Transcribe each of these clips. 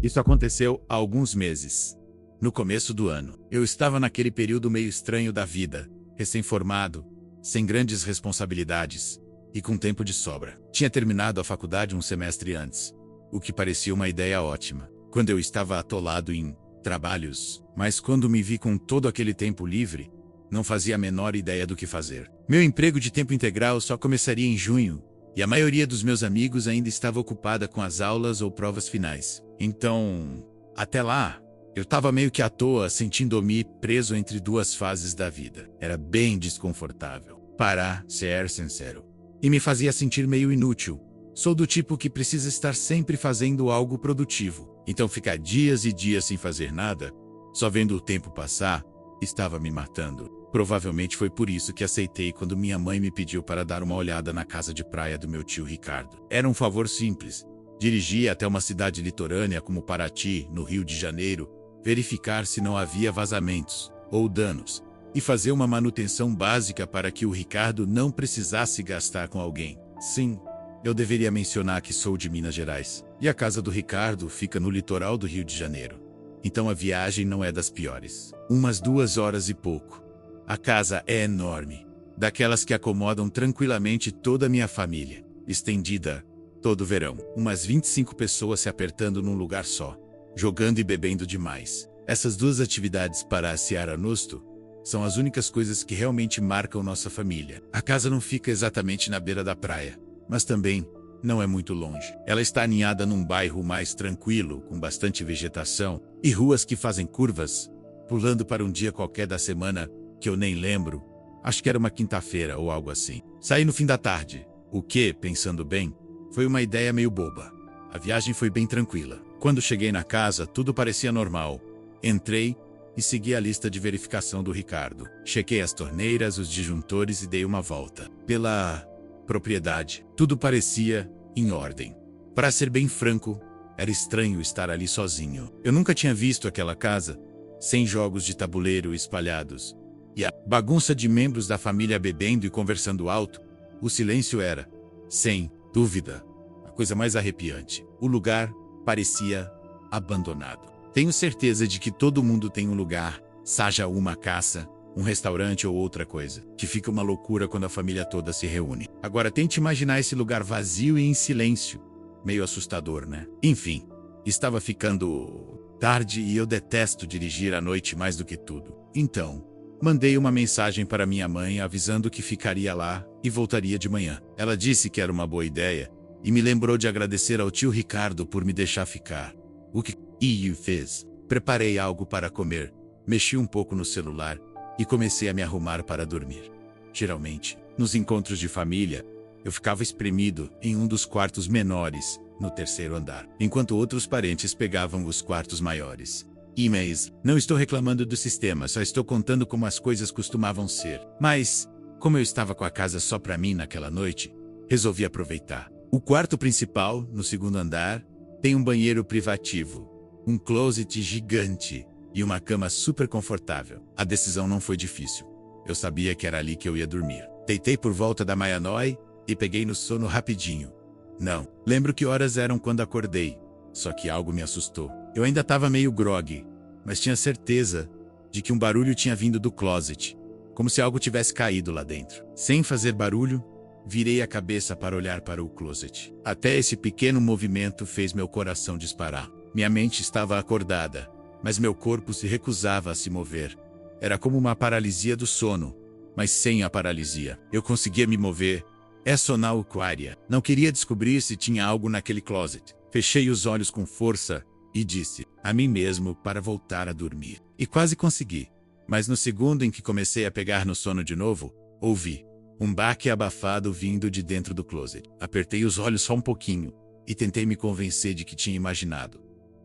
Isso aconteceu há alguns meses. No começo do ano, eu estava naquele período meio estranho da vida, recém-formado, sem grandes responsabilidades e com tempo de sobra. Tinha terminado a faculdade um semestre antes, o que parecia uma ideia ótima, quando eu estava atolado em trabalhos, mas quando me vi com todo aquele tempo livre, não fazia a menor ideia do que fazer. Meu emprego de tempo integral só começaria em junho, e a maioria dos meus amigos ainda estava ocupada com as aulas ou provas finais. Então, até lá, eu estava meio que à toa, sentindo-me preso entre duas fases da vida. Era bem desconfortável, para ser sincero, e me fazia sentir meio inútil. Sou do tipo que precisa estar sempre fazendo algo produtivo. Então ficar dias e dias sem fazer nada, só vendo o tempo passar, estava me matando. Provavelmente foi por isso que aceitei quando minha mãe me pediu para dar uma olhada na casa de praia do meu tio Ricardo. Era um favor simples. Dirigir até uma cidade litorânea como Paraty, no Rio de Janeiro, verificar se não havia vazamentos ou danos, e fazer uma manutenção básica para que o Ricardo não precisasse gastar com alguém. Sim, eu deveria mencionar que sou de Minas Gerais, e a casa do Ricardo fica no litoral do Rio de Janeiro. Então a viagem não é das piores. Umas 2 horas e pouco. A casa é enorme, daquelas que acomodam tranquilamente toda a minha família, estendida todo o verão. Umas 25 pessoas se apertando num lugar só, jogando e bebendo demais. Essas 2 atividades para a Seara Nosto são as únicas coisas que realmente marcam nossa família. A casa não fica exatamente na beira da praia, mas também não é muito longe. Ela está aninhada num bairro mais tranquilo, com bastante vegetação e ruas que fazem curvas, pulando para um dia qualquer da semana que eu nem lembro. Acho que era uma quinta-feira ou algo assim. Saí no fim da tarde, o que, pensando bem, foi uma ideia meio boba. A viagem foi bem tranquila. Quando cheguei na casa, tudo parecia normal. Entrei e segui a lista de verificação do Ricardo. Chequei as torneiras, os disjuntores e dei uma volta pela propriedade. Tudo parecia em ordem. Para ser bem franco, era estranho estar ali sozinho. Eu nunca tinha visto aquela casa sem jogos de tabuleiro espalhados, e a bagunça de membros da família bebendo e conversando alto. O silêncio era, sem dúvida, a coisa mais arrepiante. O lugar parecia abandonado. Tenho certeza de que todo mundo tem um lugar, seja uma caça, um restaurante ou outra coisa, que fica uma loucura quando a família toda se reúne. Agora tente imaginar esse lugar vazio e em silêncio. Meio assustador, né? Enfim, estava ficando tarde e eu detesto dirigir à noite mais do que tudo. Então, mandei uma mensagem para minha mãe avisando que ficaria lá e voltaria de manhã. Ela disse que era uma boa ideia e me lembrou de agradecer ao tio Ricardo por me deixar ficar. O que eu fiz? Preparei algo para comer, mexi um pouco no celular e comecei a me arrumar para dormir. Geralmente, nos encontros de família, eu ficava espremido em um dos quartos menores, no 3º andar, enquanto outros parentes pegavam os quartos maiores. E-mails. Não estou reclamando do sistema, só estou contando como as coisas costumavam ser. Mas, como eu estava com a casa só para mim naquela noite, resolvi aproveitar. O quarto principal, no 2º andar, tem um banheiro privativo, um closet gigante e uma cama super confortável. A decisão não foi difícil. Eu sabia que era ali que eu ia dormir. Deitei por volta da meia-noite e peguei no sono rapidinho. Não lembro que horas eram quando acordei, só que algo me assustou. Eu ainda estava meio grogue, mas tinha certeza de que um barulho tinha vindo do closet, como se algo tivesse caído lá dentro. Sem fazer barulho, virei a cabeça para olhar para o closet. Até esse pequeno movimento fez meu coração disparar. Minha mente estava acordada, mas meu corpo se recusava a se mover. Era como uma paralisia do sono, mas sem a paralisia. Eu conseguia me mover. É sonáquaria. Não queria descobrir se tinha algo naquele closet. Fechei os olhos com força e disse a mim mesmo para voltar a dormir. E quase consegui. Mas no segundo em que comecei a pegar no sono de novo, ouvi um baque abafado vindo de dentro do closet. Apertei os olhos só um pouquinho e tentei me convencer de que tinha imaginado.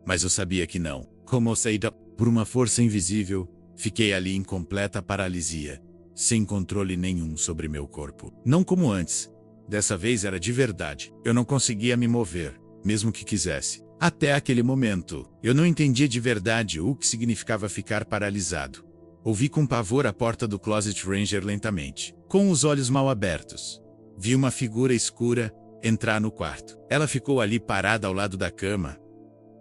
Mas eu sabia que não. Como saída por uma força invisível, fiquei ali em completa paralisia, sem controle nenhum sobre meu corpo. Não como antes. Dessa vez era de verdade. Eu não conseguia me mover, mesmo que quisesse. Até aquele momento, eu não entendia de verdade o que significava ficar paralisado. Ouvi com pavor a porta do Closet Ranger lentamente, com os olhos mal abertos. Vi uma figura escura entrar no quarto. Ela ficou ali parada ao lado da cama,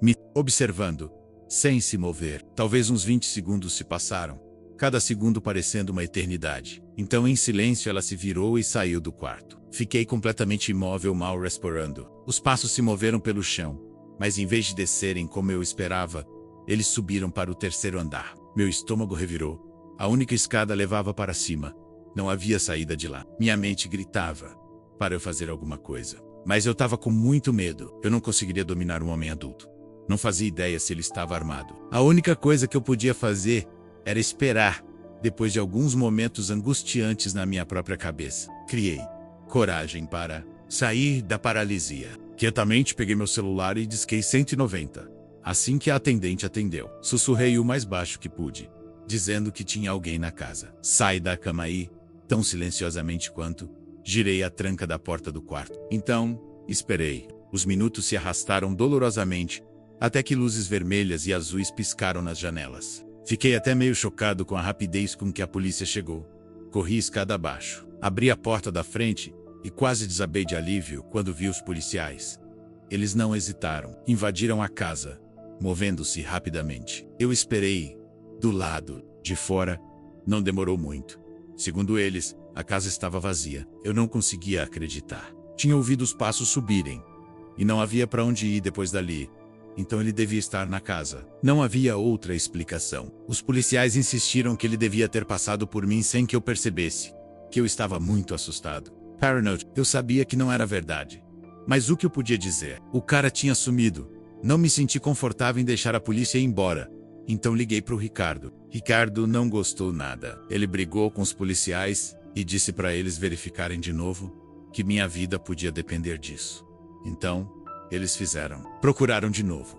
me observando, sem se mover. Talvez uns 20 segundos se passaram, cada segundo parecendo uma eternidade. Então, em silêncio, ela se virou e saiu do quarto. Fiquei completamente imóvel, mal respirando. Os passos se moveram pelo chão, mas em vez de descerem como eu esperava, eles subiram para o terceiro andar. Meu estômago revirou. A única escada levava para cima. Não havia saída de lá. Minha mente gritava para eu fazer alguma coisa. Mas eu estava com muito medo. Eu não conseguiria dominar um homem adulto. Não fazia ideia se ele estava armado. A única coisa que eu podia fazer era esperar. Depois de alguns momentos angustiantes na minha própria cabeça, criei coragem para sair da paralisia. Quietamente peguei meu celular e disquei 190. Assim que a atendente atendeu, sussurrei o mais baixo que pude, dizendo que tinha alguém na casa. Sai da cama aí, tão silenciosamente quanto. Girei a tranca da porta do quarto. Então, esperei. Os minutos se arrastaram dolorosamente, até que luzes vermelhas e azuis piscaram nas janelas. Fiquei até meio chocado com a rapidez com que a polícia chegou. Corri escada abaixo. Abri a porta da frente e quase desabei de alívio quando vi os policiais. Eles não hesitaram. Invadiram a casa, movendo-se rapidamente. Eu esperei. Do lado de fora, não demorou muito. Segundo eles, a casa estava vazia. Eu não conseguia acreditar. Tinha ouvido os passos subirem, e não havia para onde ir depois dali. Então ele devia estar na casa. Não havia outra explicação. Os policiais insistiram que ele devia ter passado por mim sem que eu percebesse, que eu estava muito assustado. Paranoid, eu sabia que não era verdade. Mas o que eu podia dizer? O cara tinha sumido. Não me senti confortável em deixar a polícia ir embora. Então liguei para o Ricardo. Ricardo não gostou nada. Ele brigou com os policiais e disse para eles verificarem de novo que minha vida podia depender disso. Então, eles fizeram. Procuraram de novo.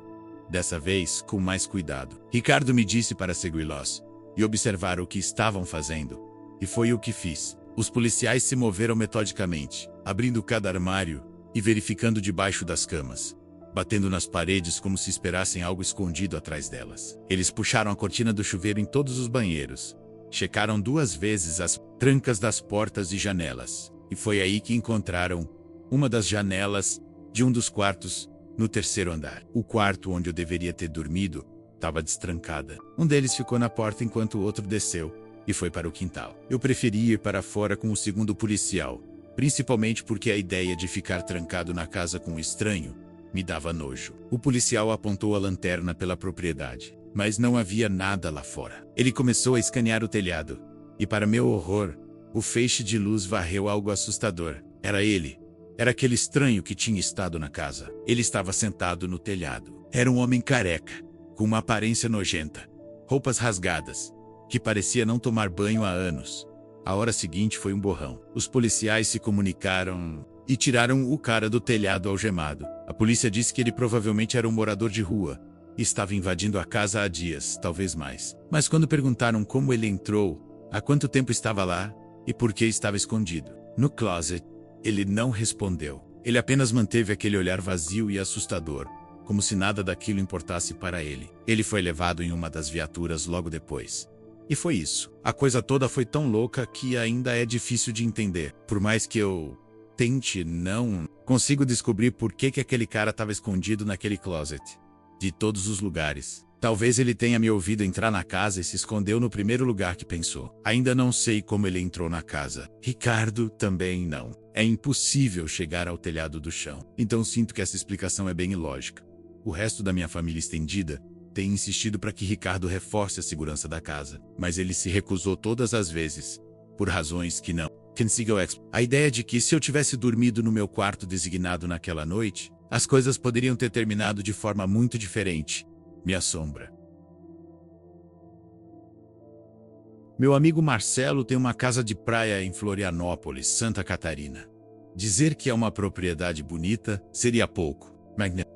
Dessa vez, com mais cuidado. Ricardo me disse para segui-los e observar o que estavam fazendo. E foi o que fiz. Os policiais se moveram metodicamente, abrindo cada armário e verificando debaixo das camas, batendo nas paredes como se esperassem algo escondido atrás delas. Eles puxaram a cortina do chuveiro em todos os banheiros. Checaram 2 vezes as trancas das portas e janelas. E foi aí que encontraram uma das janelas de um dos quartos no terceiro andar. O quarto onde eu deveria ter dormido estava destrancada. Um deles ficou na porta enquanto o outro desceu e foi para o quintal. Eu preferi ir para fora com o segundo policial, principalmente porque a ideia de ficar trancado na casa com um estranho me dava nojo. O policial apontou a lanterna pela propriedade, mas não havia nada lá fora. Ele começou a escanear o telhado, e para meu horror, o feixe de luz varreu algo assustador. Era ele. Era aquele estranho que tinha estado na casa. Ele estava sentado no telhado. Era um homem careca, com uma aparência nojenta, roupas rasgadas, que parecia não tomar banho há anos. A hora seguinte foi um borrão. Os policiais se comunicaram e tiraram o cara do telhado algemado. A polícia disse que ele provavelmente era um morador de rua e estava invadindo a casa há dias, talvez mais. Mas quando perguntaram como ele entrou, há quanto tempo estava lá e por que estava escondido no closet, ele não respondeu. Ele apenas manteve aquele olhar vazio e assustador, como se nada daquilo importasse para ele. Ele foi levado em uma das viaturas logo depois. E foi isso. A coisa toda foi tão louca que ainda é difícil de entender. Por mais que eu tente, não consigo descobrir por que aquele cara estava escondido naquele closet. De todos os lugares. Talvez ele tenha me ouvido entrar na casa e se escondeu no primeiro lugar que pensou. Ainda não sei como ele entrou na casa. Ricardo também não. É impossível chegar ao telhado do chão. Então sinto que essa explicação é bem ilógica. O resto da minha família estendida tem insistido para que Ricardo reforce a segurança da casa, mas ele se recusou todas as vezes, por razões que não consigo explicar. A ideia de que se eu tivesse dormido no meu quarto designado naquela noite, as coisas poderiam ter terminado de forma muito diferente me assombra. Meu amigo Marcelo tem uma casa de praia em Florianópolis, Santa Catarina. Dizer que é uma propriedade bonita seria pouco,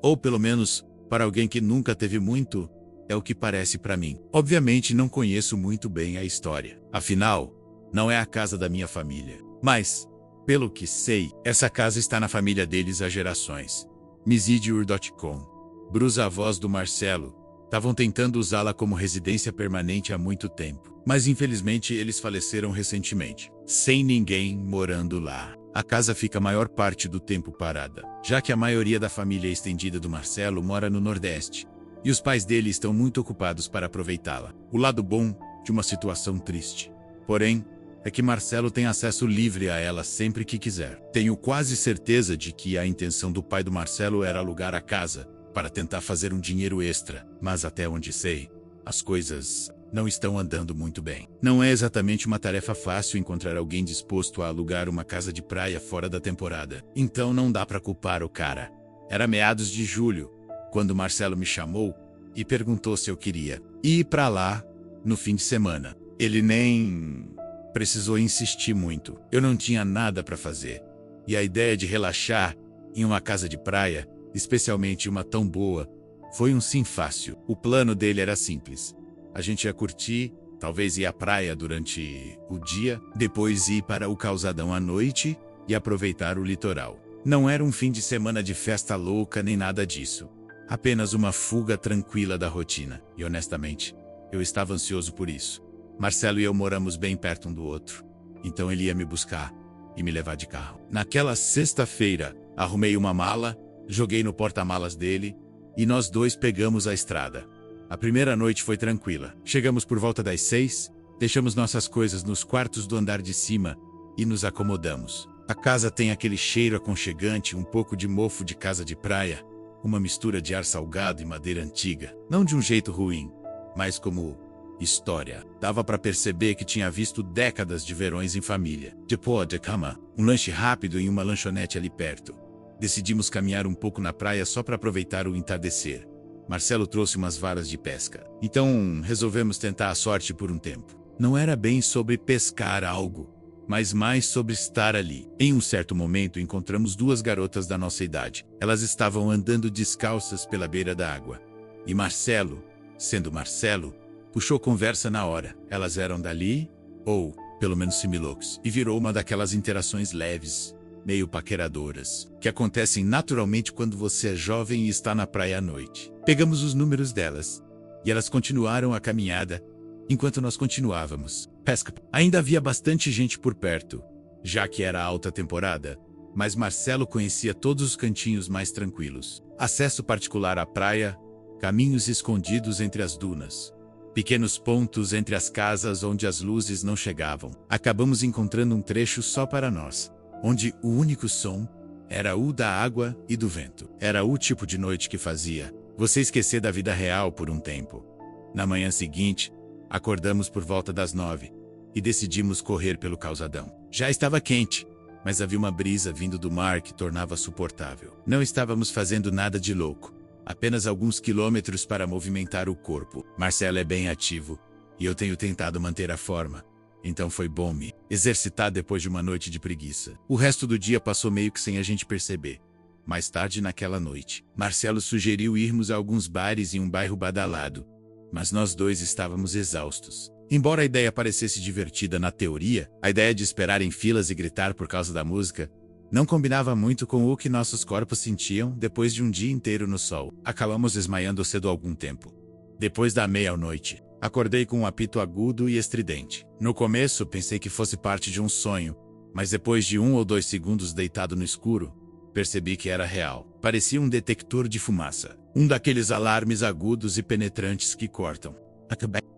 ou pelo menos, para alguém que nunca teve muito, é o que parece para mim. Obviamente não conheço muito bem a história. Afinal, não é a casa da minha família. Mas, pelo que sei, essa casa está na família deles há gerações. Misidiur.com. Brus-avós do Marcelo estavam tentando usá-la como residência permanente há muito tempo. Mas infelizmente eles faleceram recentemente, sem ninguém morando lá. a casa fica a maior parte do tempo parada, já que a maioria da família estendida do Marcelo mora no Nordeste, e os pais dele estão muito ocupados para aproveitá-la. O lado bom de uma situação triste, porém, é que Marcelo tem acesso livre a ela sempre que quiser. Tenho quase certeza de que a intenção do pai do Marcelo era alugar a casa para tentar fazer um dinheiro extra, mas até onde sei, as coisas não estão andando muito bem. Não é exatamente uma tarefa fácil encontrar alguém disposto a alugar uma casa de praia fora da temporada. Então não dá pra culpar o cara. Era meados de julho, quando Marcelo me chamou e perguntou se eu queria ir pra lá no fim de semana. Ele nem precisou insistir muito. Eu não tinha nada pra fazer. E a ideia de relaxar em uma casa de praia, especialmente uma tão boa, foi um sim fácil. O plano dele era simples. A gente ia curtir, talvez ir à praia durante o dia, depois ir para o calçadão à noite e aproveitar o litoral. Não era um fim de semana de festa louca nem nada disso. Apenas uma fuga tranquila da rotina. E honestamente, eu estava ansioso por isso. Marcelo e eu moramos bem perto um do outro. Então ele ia me buscar e me levar de carro. Naquela sexta-feira, arrumei uma mala, joguei no porta-malas dele e nós dois pegamos a estrada. A primeira noite foi tranquila. Chegamos por volta das 6, deixamos nossas coisas nos quartos do andar de cima e nos acomodamos. A casa tem aquele cheiro aconchegante, um pouco de mofo de casa de praia, uma mistura de ar salgado e madeira antiga. Não de um jeito ruim, mas como história. Dava para perceber que tinha visto décadas de verões em família. Depois de cama, um lanche rápido em uma lanchonete ali perto. Decidimos caminhar um pouco na praia só para aproveitar o entardecer. Marcelo trouxe umas varas de pesca. Então, resolvemos tentar a sorte por um tempo. Não era bem sobre pescar algo, mas mais sobre estar ali. Em um certo momento, encontramos duas garotas da nossa idade. Elas estavam andando descalças pela beira da água. E Marcelo, sendo Marcelo, puxou conversa na hora. Elas eram dali, ou, pelo menos similocos, e virou uma daquelas interações leves, meio paqueradoras, que acontecem naturalmente quando você é jovem e está na praia à noite. Pegamos os números delas, e elas continuaram a caminhada, enquanto nós continuávamos. Pesca. Ainda havia bastante gente por perto, já que era alta temporada, mas Marcelo conhecia todos os cantinhos mais tranquilos. Acesso particular à praia, caminhos escondidos entre as dunas, pequenos pontos entre as casas onde as luzes não chegavam. Acabamos encontrando um trecho só para nós, onde o único som era o da água e do vento. Era o tipo de noite que fazia você esquecer da vida real por um tempo. Na manhã seguinte, acordamos por volta das 9 e decidimos correr pelo calçadão. Já estava quente, mas havia uma brisa vindo do mar que tornava suportável. Não estávamos fazendo nada de louco, apenas alguns quilômetros para movimentar o corpo. Marcelo é bem ativo e eu tenho tentado manter a forma. Então foi bom me exercitar depois de uma noite de preguiça. O resto do dia passou meio que sem a gente perceber. Mais tarde naquela noite, Marcelo sugeriu irmos a alguns bares em um bairro badalado, mas nós dois estávamos exaustos. Embora a ideia parecesse divertida na teoria, a ideia de esperar em filas e gritar por causa da música não combinava muito com o que nossos corpos sentiam depois de um dia inteiro no sol. Acabamos desmaiando cedo algum tempo. Depois da meia-noite, acordei com um apito agudo e estridente. No começo, pensei que fosse parte de um sonho, mas depois de 1 ou 2 segundos deitado no escuro, percebi que era real. Parecia um detector de fumaça. Um daqueles alarmes agudos e penetrantes que cortam.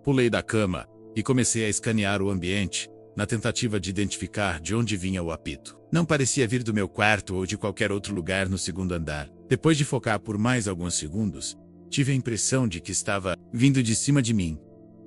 Pulei da cama e comecei a escanear o ambiente, na tentativa de identificar de onde vinha o apito. Não parecia vir do meu quarto ou de qualquer outro lugar no segundo andar. Depois de focar por mais alguns segundos, tive a impressão de que estava vindo de cima de mim.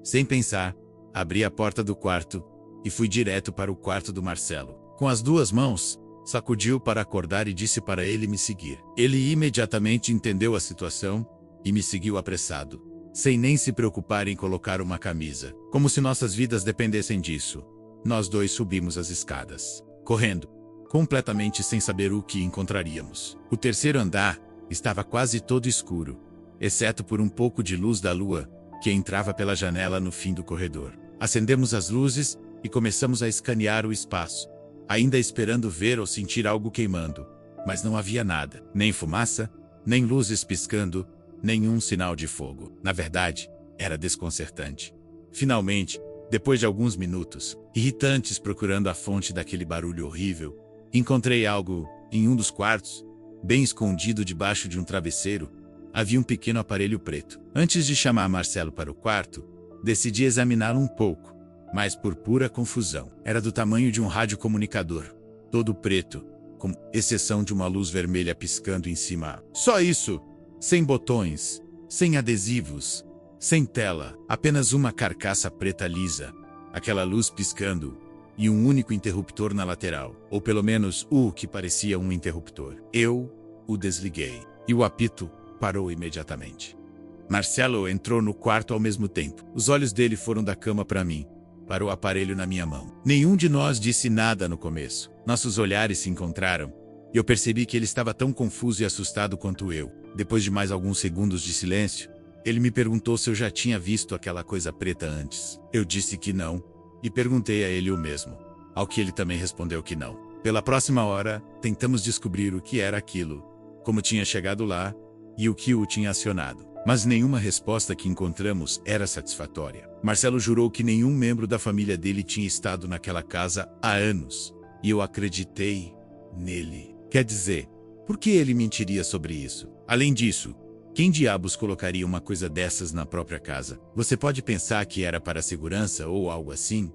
Sem pensar, abri a porta do quarto e fui direto para o quarto do Marcelo. Com as duas mãos, sacudiu para acordar e disse para ele me seguir. Ele imediatamente entendeu a situação e me seguiu apressado, sem nem se preocupar em colocar uma camisa, como se nossas vidas dependessem disso. Nós dois subimos as escadas, correndo, completamente sem saber o que encontraríamos. O terceiro andar estava quase todo escuro, exceto por um pouco de luz da lua que entrava pela janela no fim do corredor. Acendemos as luzes e começamos a escanear o espaço, ainda esperando ver ou sentir algo queimando, mas não havia nada, nem fumaça, nem luzes piscando, nenhum sinal de fogo. Na verdade, era desconcertante. Finalmente, depois de alguns minutos, irritantes procurando a fonte daquele barulho horrível, Encontrei algo em um dos quartos, bem escondido debaixo de um travesseiro. Havia um pequeno aparelho preto. Antes de chamar Marcelo para o quarto, decidi examiná-lo um pouco, mas por pura confusão. Era do tamanho de um radiocomunicador, todo preto, com exceção de uma luz vermelha piscando em cima. Só isso! Sem botões, sem adesivos, sem tela, apenas uma carcaça preta lisa, aquela luz piscando e um único interruptor na lateral, ou pelo menos o que parecia um interruptor. Eu o desliguei e o apito parou imediatamente. Marcelo entrou no quarto ao mesmo tempo. Os olhos dele foram da cama para mim, para o aparelho na minha mão. Nenhum de nós disse nada no começo. Nossos olhares se encontraram e eu percebi que ele estava tão confuso e assustado quanto eu. Depois de mais alguns segundos de silêncio, ele me perguntou se eu já tinha visto aquela coisa preta antes. Eu disse que não e perguntei a ele o mesmo, ao que ele também respondeu que não. Pela próxima hora, tentamos descobrir o que era aquilo, como tinha chegado lá e o que o tinha acionado. Mas nenhuma resposta que encontramos era satisfatória. Marcelo jurou que nenhum membro da família dele tinha estado naquela casa há anos. E eu acreditei nele. Quer dizer, por que ele mentiria sobre isso? Além disso, quem diabos colocaria uma coisa dessas na própria casa? Você pode pensar que era para segurança ou algo assim,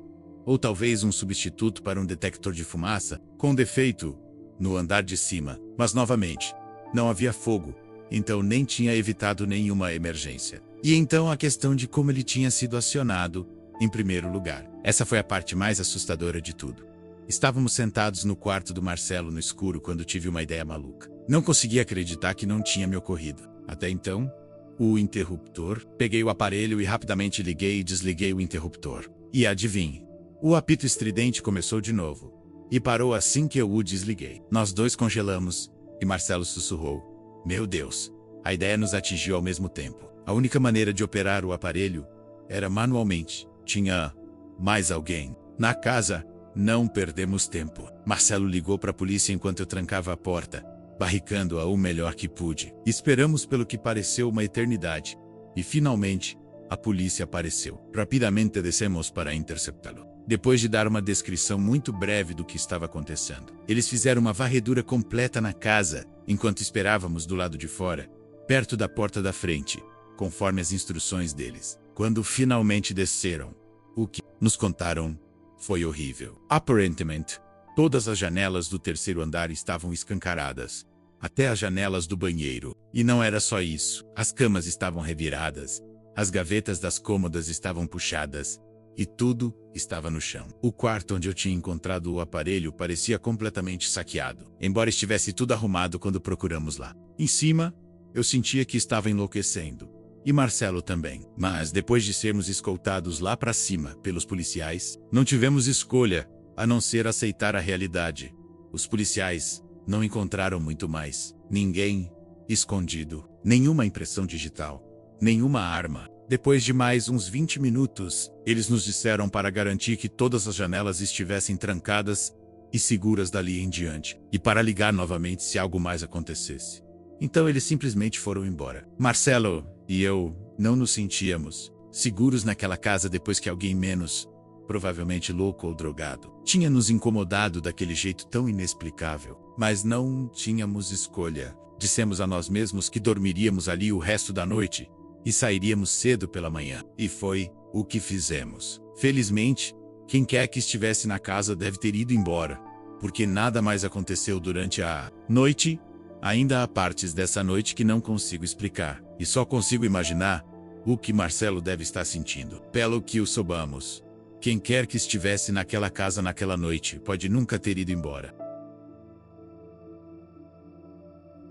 ou talvez um substituto para um detector de fumaça, com defeito, no andar de cima. Mas novamente, não havia fogo, então nem tinha evitado nenhuma emergência. E então a questão de como ele tinha sido acionado, em primeiro lugar. Essa foi a parte mais assustadora de tudo. Estávamos sentados no quarto do Marcelo no escuro quando tive uma ideia maluca. Não conseguia acreditar que não tinha me ocorrido. Até então, o interruptor. Peguei o aparelho e rapidamente liguei e desliguei o interruptor. E adivinhe, o apito estridente começou de novo. E parou assim que eu o desliguei. Nós dois congelamos e Marcelo sussurrou: "Meu Deus!" A ideia nos atingiu ao mesmo tempo. A única maneira de operar o aparelho era manualmente. Tinha mais alguém na casa. Não perdemos tempo. Marcelo ligou para a polícia enquanto eu trancava a porta, barricando-a o melhor que pude. Esperamos pelo que pareceu uma eternidade. E finalmente, a polícia apareceu. Rapidamente descemos para interceptá-lo. Depois de dar uma descrição muito breve do que estava acontecendo, eles fizeram uma varredura completa na casa, enquanto esperávamos do lado de fora, perto da porta da frente, conforme as instruções deles. Quando finalmente desceram, o que nos contaram foi horrível. Aparentemente, todas as janelas do terceiro andar estavam escancaradas, até as janelas do banheiro. E não era só isso. As camas estavam reviradas, as gavetas das cômodas estavam puxadas, e tudo estava no chão. O quarto onde eu tinha encontrado o aparelho parecia completamente saqueado, embora estivesse tudo arrumado quando procuramos lá. Em cima, eu sentia que estava enlouquecendo. E Marcelo também. Mas depois de sermos escoltados lá para cima pelos policiais, não tivemos escolha, a não ser aceitar a realidade. Os policiais não encontraram muito mais. Ninguém escondido. Nenhuma impressão digital. Nenhuma arma. Depois de mais uns 20 minutos, eles nos disseram para garantir que todas as janelas estivessem trancadas e seguras dali em diante, e para ligar novamente se algo mais acontecesse. Então eles simplesmente foram embora. Marcelo e eu não nos sentíamos seguros naquela casa depois que alguém menos, provavelmente louco ou drogado, tinha nos incomodado daquele jeito tão inexplicável. Mas não tínhamos escolha. Dissemos a nós mesmos que dormiríamos ali o resto da noite e sairíamos cedo pela manhã. E foi o que fizemos. Felizmente, quem quer que estivesse na casa deve ter ido embora, porque nada mais aconteceu durante a noite. Ainda há partes dessa noite que não consigo explicar, e só consigo imaginar o que Marcelo deve estar sentindo. Pelo que o soubamos, quem quer que estivesse naquela casa naquela noite pode nunca ter ido embora.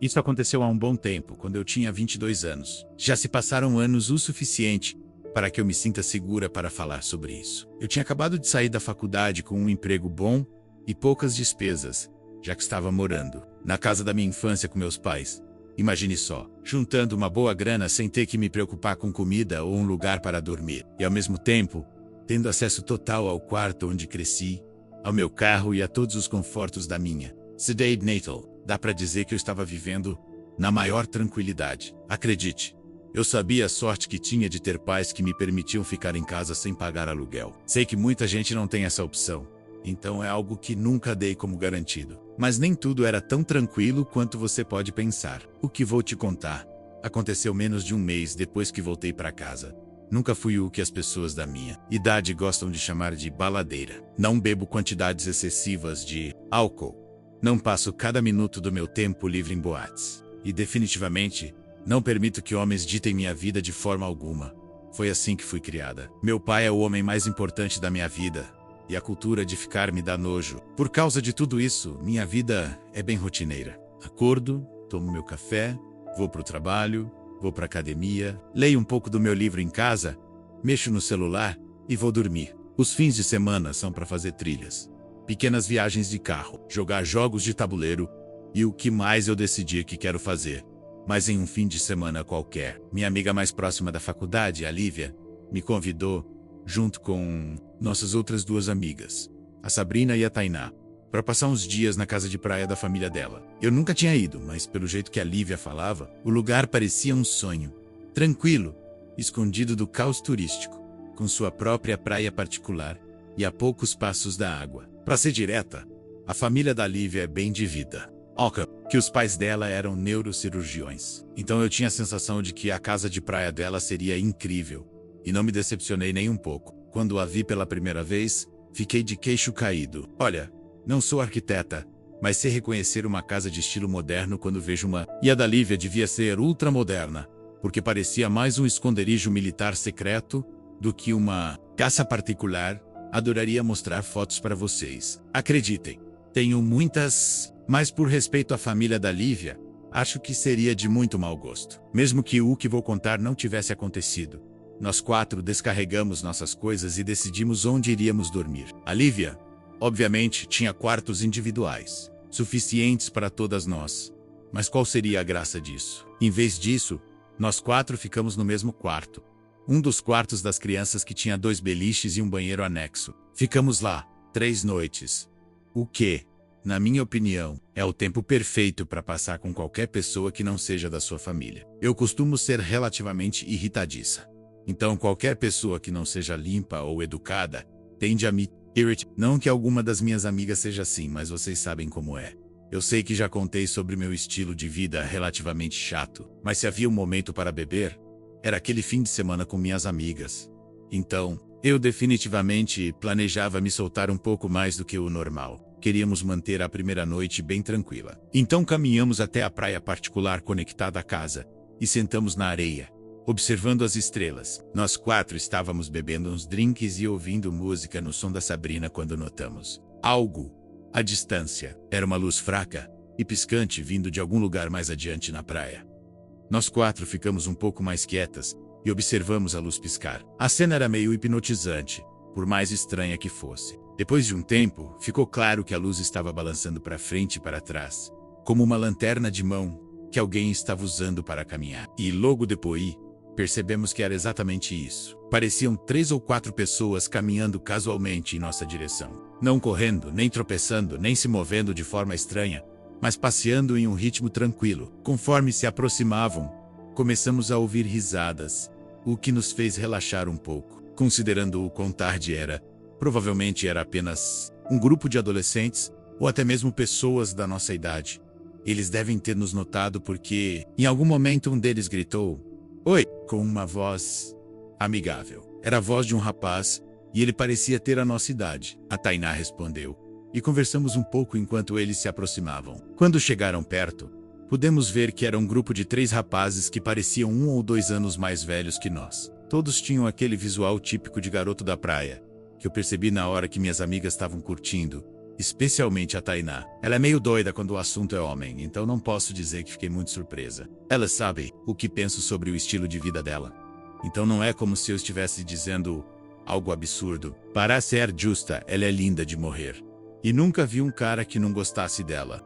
Isso aconteceu há um bom tempo, quando eu tinha 22 anos. Já se passaram anos o suficiente para que eu me sinta segura para falar sobre isso. Eu tinha acabado de sair da faculdade com um emprego bom e poucas despesas, já que estava morando na casa da minha infância com meus pais. Imagine só, juntando uma boa grana sem ter que me preocupar com comida ou um lugar para dormir. E ao mesmo tempo, tendo acesso total ao quarto onde cresci, ao meu carro e a todos os confortos da minha cidade natal. Dá para dizer que eu estava vivendo na maior tranquilidade. Acredite, eu sabia a sorte que tinha de ter pais que me permitiam ficar em casa sem pagar aluguel. Sei que muita gente não tem essa opção, então é algo que nunca dei como garantido. Mas nem tudo era tão tranquilo quanto você pode pensar. O que vou te contar aconteceu menos de um mês depois que voltei para casa. Nunca fui o que as pessoas da minha idade gostam de chamar de baladeira. Não bebo quantidades excessivas de álcool. Não passo cada minuto do meu tempo livre em boates. E definitivamente, não permito que homens ditem minha vida de forma alguma. Foi assim que fui criada. Meu pai é o homem mais importante da minha vida. E a cultura de ficar me dá nojo. Por causa de tudo isso, minha vida é bem rotineira. Acordo, tomo meu café, vou pro trabalho, vou pra academia, leio um pouco do meu livro em casa, mexo no celular e vou dormir. Os fins de semana são para fazer trilhas, pequenas viagens de carro, jogar jogos de tabuleiro e o que mais eu decidir que quero fazer. Mas em um fim de semana qualquer, minha amiga mais próxima da faculdade, a Lívia, me convidou, junto com nossas outras duas amigas, a Sabrina e a Tainá, para passar uns dias na casa de praia da família dela. Eu nunca tinha ido, mas pelo jeito que a Lívia falava, o lugar parecia um sonho. Tranquilo, escondido do caos turístico, com sua própria praia particular e a poucos passos da água. Para ser direta, a família da Lívia é bem de vida. Que os pais dela eram neurocirurgiões. Então eu tinha a sensação de que a casa de praia dela seria incrível. E não me decepcionei nem um pouco. Quando a vi pela primeira vez, fiquei de queixo caído. Olha, não sou arquiteta, mas sei reconhecer uma casa de estilo moderno quando vejo uma. E a da Lívia devia ser ultramoderna, porque parecia mais um esconderijo militar secreto do que uma caça particular. Adoraria mostrar fotos para vocês. Acreditem, tenho muitas, mas por respeito à família da Lívia, acho que seria de muito mau gosto. Mesmo que o que vou contar não tivesse acontecido. Nós quatro descarregamos nossas coisas e decidimos onde iríamos dormir. A Lívia, obviamente, tinha quartos individuais, suficientes para todas nós. Mas qual seria a graça disso? Em vez disso, nós quatro ficamos no mesmo quarto. Um dos quartos das crianças que tinha 2 beliches e um banheiro anexo. Ficamos lá 3 noites. O que, na minha opinião, é o tempo perfeito para passar com qualquer pessoa que não seja da sua família. Eu costumo ser relativamente irritadiça. Então qualquer pessoa que não seja limpa ou educada tende a me irritar. Não que alguma das minhas amigas seja assim, mas vocês sabem como é. Eu sei que já contei sobre meu estilo de vida relativamente chato, mas se havia um momento para beber, era aquele fim de semana com minhas amigas. Então, eu definitivamente planejava me soltar um pouco mais do que o normal. Queríamos manter a primeira noite bem tranquila. Então caminhamos até a praia particular conectada à casa e sentamos na areia, observando as estrelas. Nós quatro estávamos bebendo uns drinks e ouvindo música no som da Sabrina quando notamos algo à distância. Era uma luz fraca e piscante vindo de algum lugar mais adiante na praia. Nós quatro ficamos um pouco mais quietas e observamos a luz piscar. A cena era meio hipnotizante, por mais estranha que fosse. Depois de um tempo, ficou claro que a luz estava balançando para frente e para trás, como uma lanterna de mão que alguém estava usando para caminhar. E logo depois, percebemos que era exatamente isso. Pareciam 3 ou 4 pessoas caminhando casualmente em nossa direção. Não correndo, nem tropeçando, nem se movendo de forma estranha, mas passeando em um ritmo tranquilo. Conforme se aproximavam, começamos a ouvir risadas, o que nos fez relaxar um pouco. Considerando o quão tarde era, provavelmente era apenas um grupo de adolescentes, ou até mesmo pessoas da nossa idade. Eles devem ter nos notado porque, em algum momento, um deles gritou "Oi!" com uma voz amigável. Era a voz de um rapaz, e ele parecia ter a nossa idade. A Tainá respondeu, e conversamos um pouco enquanto eles se aproximavam. Quando chegaram perto, pudemos ver que era um grupo de 3 rapazes que pareciam 1 ou 2 anos mais velhos que nós. Todos tinham aquele visual típico de garoto da praia, que eu percebi na hora que minhas amigas estavam curtindo, especialmente a Tainá. Ela é meio doida quando o assunto é homem, então não posso dizer que fiquei muito surpresa. Ela sabe o que penso sobre o estilo de vida dela. Então não é como se eu estivesse dizendo algo absurdo. Para ser justa, ela é linda de morrer. E nunca vi um cara que não gostasse dela.